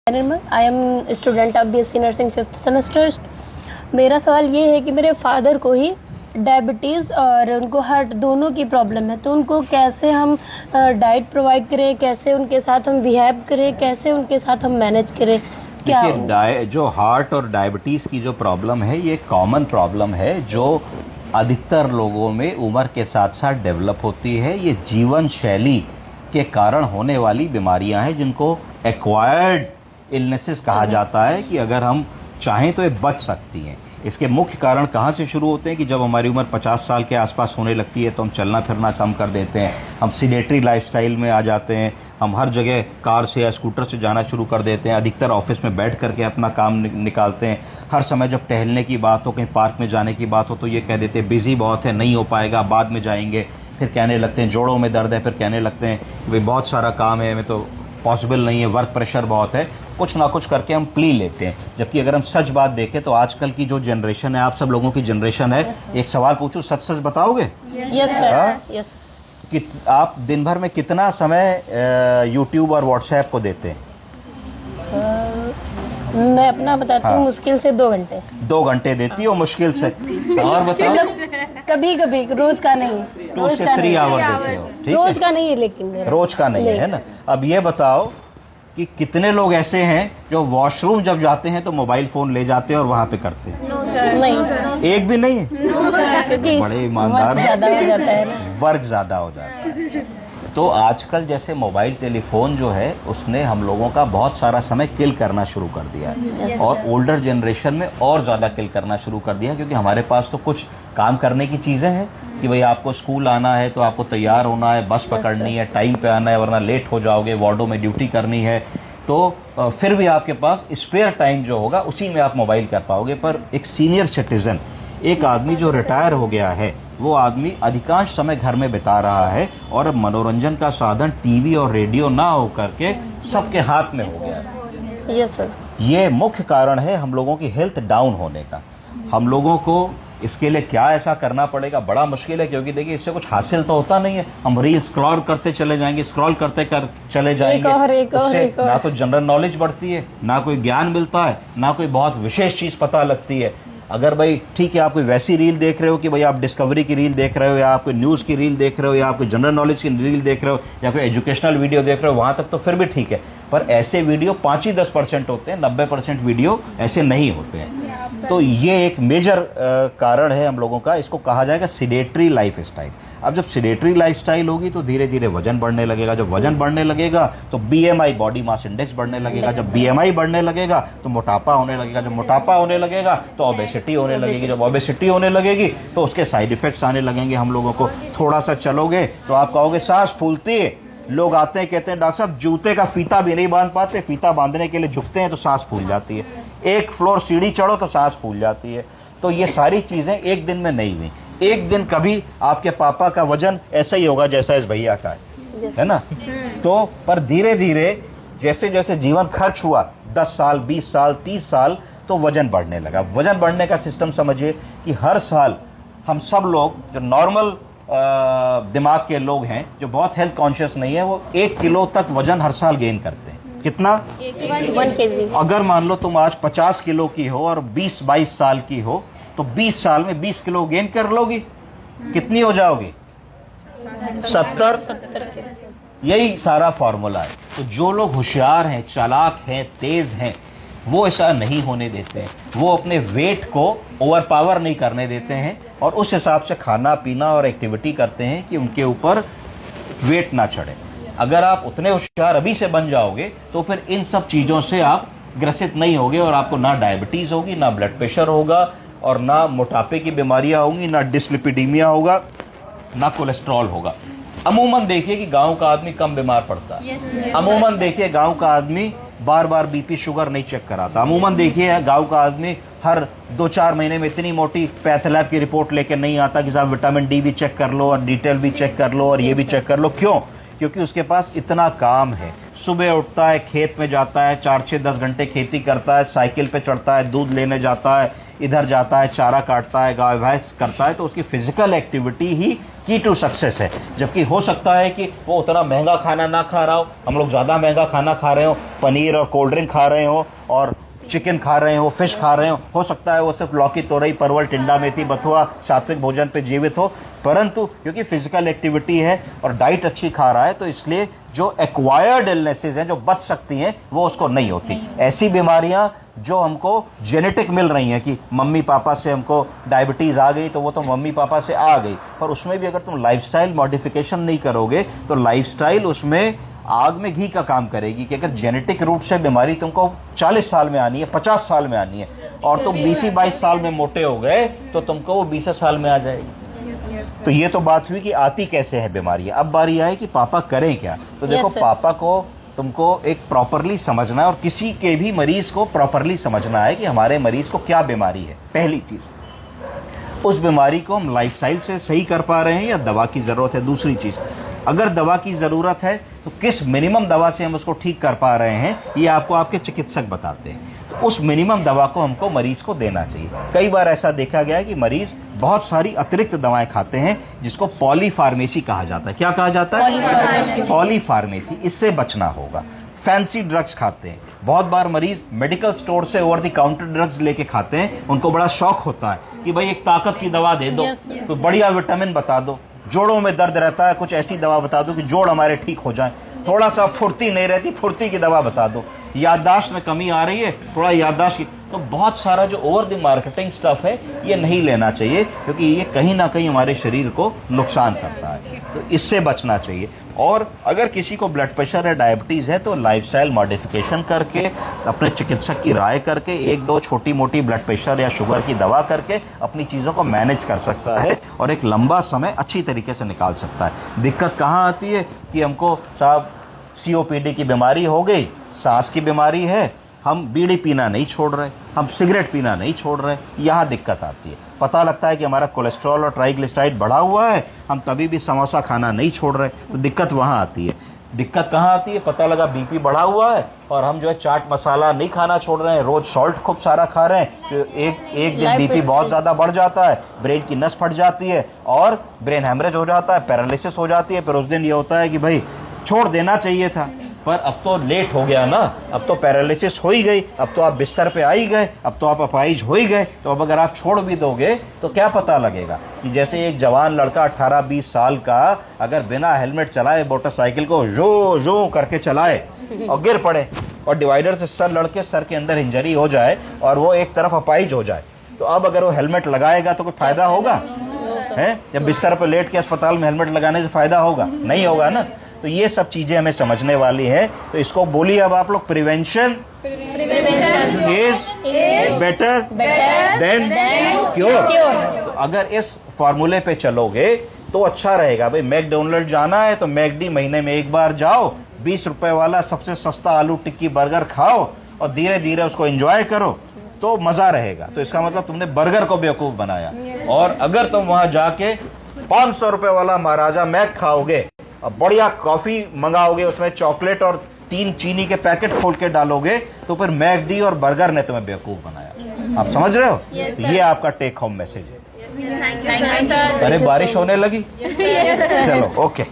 I am student of BSc nursing 5th semester. मेरा सवाल ये है कि मेरे फादर को ही डायबिटीज़ और उनको हार्ट दोनों की प्रॉब्लम है, तो उनको कैसे हम डाइट प्रोवाइड करें, कैसे उनके साथ हम बिहेव करें, कैसे उनके साथ हम मैनेज करें? क्या जो हार्ट और डायबिटीज़ की जो प्रॉब्लम है ये कॉमन प्रॉब्लम है जो अधिकतर लोगों में उम्र के साथ साथ डेवलप होती है। ये जीवन शैली के कारण होने वाली बीमारियां हैं जिनको एक्वायर्ड इलनेसेस कहा जाता है, कि अगर हम चाहें तो ये बच सकती हैं। इसके मुख्य कारण कहाँ से शुरू होते हैं कि जब हमारी उम्र 50 साल के आसपास होने लगती है तो हम चलना फिरना कम कर देते हैं, हम सीडेटरी लाइफस्टाइल में आ जाते हैं, हम हर जगह कार से या स्कूटर से जाना शुरू कर देते हैं, अधिकतर ऑफिस में बैठ करके अपना काम निकालते हैं। हर समय जब टहलने की बात हो, कहीं पार्क में जाने की बात हो तो ये कह देते हैं बिजी बहुत है, नहीं हो पाएगा, बाद में जाएंगे। फिर कहने लगते हैं जोड़ों में दर्द है, फिर कहने लगते हैं भाई बहुत सारा काम है, हमें तो पॉसिबल नहीं है, वर्क प्रेशर बहुत है, कुछ ना कुछ करके हम प्ली लेते हैं। जबकि अगर हम सच बात देखें तो आजकल की जो जनरेशन है, आप सब लोगों की जनरेशन है, एक सवाल पूछूं, सच सच बताओगे? Yes sir, yes. कि आप दिन भर में कितना समय यूट्यूब और व्हाट्सएप को देते हैं? मैं अपना बताती हूँ, मुश्किल से 2 घंटे। 2 घंटे देती हो मुश्किल से? और बताओ। कभी कभी, रोज का नहीं, रोज का 3 आवर देते हो, ठीक है? रोज का नहीं है, लेकिन रोज का नहीं है ना। अब ये बताओ कि कितने लोग ऐसे हैं जो वॉशरूम जब जाते हैं तो मोबाइल फोन ले जाते हैं और वहां पे करते हैं? नहीं, एक भी नहीं है। क्योंकि बड़े ईमानदार, ज्यादा हो जाता है ना, वर्क ज्यादा हो जाता है। तो आजकल जैसे मोबाइल टेलीफोन जो है उसने हम लोगों का बहुत सारा समय किल करना शुरू कर दिया है, और ओल्डर जनरेशन में और ज़्यादा किल करना शुरू कर दिया है, क्योंकि हमारे पास तो कुछ काम करने की चीज़ें हैं कि भाई आपको स्कूल आना है तो आपको तैयार होना है, बस पकड़नी है, टाइम पे आना है, वरना लेट हो जाओगे, वार्डों में ड्यूटी करनी है, तो फिर भी आपके पास स्पेयर टाइम जो होगा उसी में आप मोबाइल कर पाओगे। पर एक सीनियर सिटीजन, एक आदमी जो रिटायर हो गया है, वो आदमी अधिकांश समय घर में बिता रहा है और मनोरंजन का साधन टीवी और रेडियो ना हो करके सबके हाथ में हो गया है। Yes sir. ये मुख्य कारण है हम लोगों की हेल्थ डाउन होने का। हम लोगों को इसके लिए क्या ऐसा करना पड़ेगा? बड़ा मुश्किल है, क्योंकि देखिए इससे कुछ हासिल तो होता नहीं है। हम रील स्क्रॉल करते चले जाएंगे, स्क्रॉल करते चले जाएंगे, उससे ना तो जनरल नॉलेज बढ़ती है, ना कोई ज्ञान मिलता है, ना कोई बहुत विशेष चीज पता लगती है। अगर भाई ठीक है आप कोई वैसी रील देख रहे हो कि भाई आप डिस्कवरी की रील देख रहे हो, या आप कोई न्यूज़ की रील देख रहे हो, या आप कोई जनरल नॉलेज की रील देख रहे हो, या कोई एजुकेशनल वीडियो देख रहे हो, वहां तक तो फिर भी ठीक है। पर ऐसे वीडियो 5 ही 10% होते हैं, 90% वीडियो ऐसे नहीं होते हैं। तो ये एक मेजर कारण है हम लोगों का। इसको कहा जाएगा सिडेटरी लाइफ स्टाइल। अब जब सिडेटरी लाइफस्टाइल होगी तो धीरे धीरे वजन बढ़ने लगेगा, जब वजन बढ़ने लगेगा तो बीएमआई, बॉडी मास इंडेक्स बढ़ने लगेगा, जब बीएमआई बढ़ने लगेगा तो मोटापा होने लगेगा, जब मोटापा होने लगेगा तो ओबेसिटी होने लगेगी, जब ओबेसिटी होने लगेगी तो उसके साइड इफेक्ट्स आने लगेंगे हम लोगों को। थोड़ा सा चलोगे तो आप कहोगे सांस फूलती है। लोग आते हैं कहते हैं डॉक्टर साहब जूते का फीता भी नहीं बांध पाते, फीता बांधने के लिए झुकते हैं तो सांस फूल जाती है, 1 फ्लोर सीढ़ी चढ़ो तो सांस फूल जाती है। तो ये सारी चीजें एक दिन में नहीं हुई। एक दिन कभी आपके पापा का वजन ऐसा ही होगा जैसा इस भैया का है ना। तो पर धीरे धीरे जैसे जैसे जीवन खर्च हुआ, 10 साल 20 साल 30 साल, तो वजन बढ़ने लगा। वजन बढ़ने का सिस्टम समझिए कि हर साल हम सब लोग जो नॉर्मल दिमाग के लोग हैं, जो बहुत हेल्थ कॉन्शियस नहीं है, वो 1 किलो तक वजन हर साल गेन करते हैं। कितना? 1 kg। अगर मान लो तुम आज 50 किलो की हो और 20-22 साल की हो तो 20 साल में 20 किलो गेन कर लोगी। कितनी हो जाओगी? 70। यही सारा फॉर्मूला है। तो जो लोग होशियार हैं, चालाक हैं, तेज हैं, वो ऐसा नहीं होने देते हैं। वो अपने वेट को ओवर पावर नहीं करने देते हैं और उस हिसाब से खाना पीना और एक्टिविटी करते हैं कि उनके ऊपर वेट ना चढ़े। अगर आप उतने होशियार अभी से बन जाओगे तो फिर इन सब चीज़ों से आप ग्रसित नहीं होगे और आपको ना डायबिटीज़ होगी, ना ब्लड प्रेशर होगा, और ना मोटापे की बीमारियां होंगी, ना डिस्लिपिडीमिया होगा, ना कोलेस्ट्रॉल होगा। अमूमन देखिए कि गांव का आदमी कम बीमार पड़ता है। अमूमन देखिए गांव का आदमी बार बार बीपी शुगर नहीं चेक कराता। अमूमन देखिए गांव का आदमी हर 2-4 महीने में इतनी मोटी पैथलैब की रिपोर्ट लेके नहीं आता कि साहब विटामिन डी भी चेक कर लो और डिटेल भी चेक कर लो और ये भी चेक कर लो। क्यों? क्योंकि उसके पास इतना काम है। सुबह उठता है, खेत में जाता है, 4-6-10 घंटे खेती करता है, साइकिल पे चढ़ता है, दूध लेने जाता है, इधर जाता है, चारा काटता है, गाय भैंस करता है, तो उसकी फिजिकल एक्टिविटी ही की टू सक्सेस है। जबकि हो सकता है कि वो उतना महंगा खाना ना खा रहा हो, हम लोग ज़्यादा महंगा खाना खा रहे हो, पनीर और कोल्ड ड्रिंक खा रहे हो और चिकन खा रहे हो, फिश खा रहे हो सकता है वो सिर्फ लौकी, तोरई, परवल, टिंडा, मेथी, बथुआ सात्विक भोजन पे जीवित हो, परंतु क्योंकि फिजिकल एक्टिविटी है और डाइट अच्छी खा रहा है, तो इसलिए जो एक्वायर्ड इलनेसेस हैं, जो बच सकती हैं, वो उसको नहीं होती। ऐसी बीमारियां जो हमको जेनेटिक मिल रही हैं कि मम्मी पापा से हमको डायबिटीज़ आ गई, तो वो तो मम्मी पापा से आ गई, पर उसमें भी अगर तुम लाइफस्टाइल मॉडिफिकेशन नहीं करोगे तो लाइफस्टाइल उसमें आग में घी का काम करेगी। कि अगर जेनेटिक रूट से बीमारी तुमको 40 साल में आनी है, 50 साल में आनी है, और तुम 20-22 साल में मोटे हो गए, तो तुमको वो 20 साल में आ जाएगी। तो ये तो बात हुई कि आती कैसे है बीमारी। अब बारी आई कि पापा करें क्या। तो देखो, पापा को तुमको एक प्रॉपरली समझना है और किसी के भी मरीज को प्रॉपरली समझना है कि हमारे मरीज को क्या बीमारी है। पहली चीज, उस बीमारी को हम लाइफस्टाइल से सही कर पा रहे हैं या दवा की जरूरत है। दूसरी चीज, अगर दवा की जरूरत है तो किस मिनिमम दवा से हम उसको ठीक कर पा रहे हैं, ये आपको आपके चिकित्सक बताते हैं। तो उस मिनिमम दवा को हमको मरीज को देना चाहिए। कई बार ऐसा देखा गया है कि मरीज बहुत सारी अतिरिक्त दवाएं खाते हैं, जिसको पॉलीफार्मेसी कहा जाता है। क्या कहा जाता है? पॉलीफार्मेसी। इससे बचना होगा। फैंसी ड्रग्स खाते हैं, बहुत बार मरीज मेडिकल स्टोर से ओवर द काउंटर ड्रग्स लेके खाते हैं। उनको बड़ा शौक होता है कि भाई एक ताकत की दवा दे दो, तो बढ़िया विटामिन बता दो, जोड़ों में दर्द रहता है, कुछ ऐसी दवा बता दो कि जोड़ हमारे ठीक हो जाए, थोड़ा सा फुर्ती नहीं रहती, फुर्ती की दवा बता दो, याददाश्त में कमी आ रही है, थोड़ा याददाश्त की। तो बहुत सारा जो ओवर द मार्केटिंग स्टफ है, ये नहीं लेना चाहिए, क्योंकि ये कहीं ना कहीं हमारे शरीर को नुकसान करता है। तो इससे बचना चाहिए। और अगर किसी को ब्लड प्रेशर या डायबिटीज़ है, तो लाइफस्टाइल मॉडिफिकेशन करके, अपने चिकित्सक की राय करके, 1-2 छोटी मोटी ब्लड प्रेशर या शुगर की दवा करके अपनी चीज़ों को मैनेज कर सकता है और एक लंबा समय अच्छी तरीके से निकाल सकता है। दिक्कत कहाँ आती है कि हमको साहब COPD की बीमारी हो गई, सांस की बीमारी है, हम बीड़ी पीना नहीं छोड़ रहे, हम सिगरेट पीना नहीं छोड़ रहे, यहाँ दिक्कत आती है। पता लगता है कि हमारा कोलेस्ट्रॉल और ट्राइग्लिसराइड बढ़ा हुआ है, हम तभी भी समोसा खाना नहीं छोड़ रहे, तो दिक्कत वहाँ आती है। दिक्कत कहाँ आती है? पता लगा BP बढ़ा हुआ है और हम जो है चाट मसाला नहीं खाना छोड़ रहे हैं, रोज सॉल्ट खूब सारा खा रहे हैं, तो एक दिन BP बहुत ज़्यादा बढ़ जाता है, ब्रेन की नस फट जाती है और ब्रेन हैमरेज हो जाता है, पैरालिसिस हो जाती है। फिर उस दिन ये होता है कि भाई छोड़ देना चाहिए था, पर अब तो लेट हो गया ना, अब तो पैरालिसिस हो ही गई, अब तो आप बिस्तर पे आ ही गए, अब तो आप अपाहिज हो ही गए, तो अब अगर आप छोड़ भी दोगे तो क्या पता लगेगा। कि जैसे एक जवान लड़का 18-20 साल का अगर बिना हेलमेट चलाए मोटरसाइकिल को जो जो करके चलाए और गिर पड़े और डिवाइडर से सर लड़के सर के अंदर इंजरी हो जाए और वो एक तरफ अपाहिज हो जाए, तो अब अगर वो हेलमेट लगाएगा तो कोई फायदा होगा? है, जब बिस्तर पर लेट के अस्पताल में हेलमेट लगाने से फायदा होगा? नहीं होगा ना। तो ये सब चीजें हमें समझने वाली है। तो इसको बोलिए अब आप लोग, prevention is better than cure. तो अगर इस फॉर्मूले पे चलोगे तो अच्छा रहेगा। भाई मैकडोनल्ड जाना है तो मैकडी महीने में एक बार जाओ, 20 रुपए वाला सबसे सस्ता आलू टिक्की बर्गर खाओ और धीरे धीरे उसको एंजॉय करो, तो मजा रहेगा। तो इसका मतलब तुमने बर्गर को बेवकूफ बनाया। और अगर तुम वहां जाके 500 रुपए वाला महाराजा मैक खाओगे और बढ़िया कॉफी मंगाओगे, उसमें चॉकलेट और 3 चीनी के पैकेट खोल के डालोगे, तो फिर मैकडी और बर्गर ने तुम्हें बेवकूफ बनाया। आप समझ रहे हो? ये आपका टेक होम मैसेज है। अरे बारिश होने लगी। चलो ओके।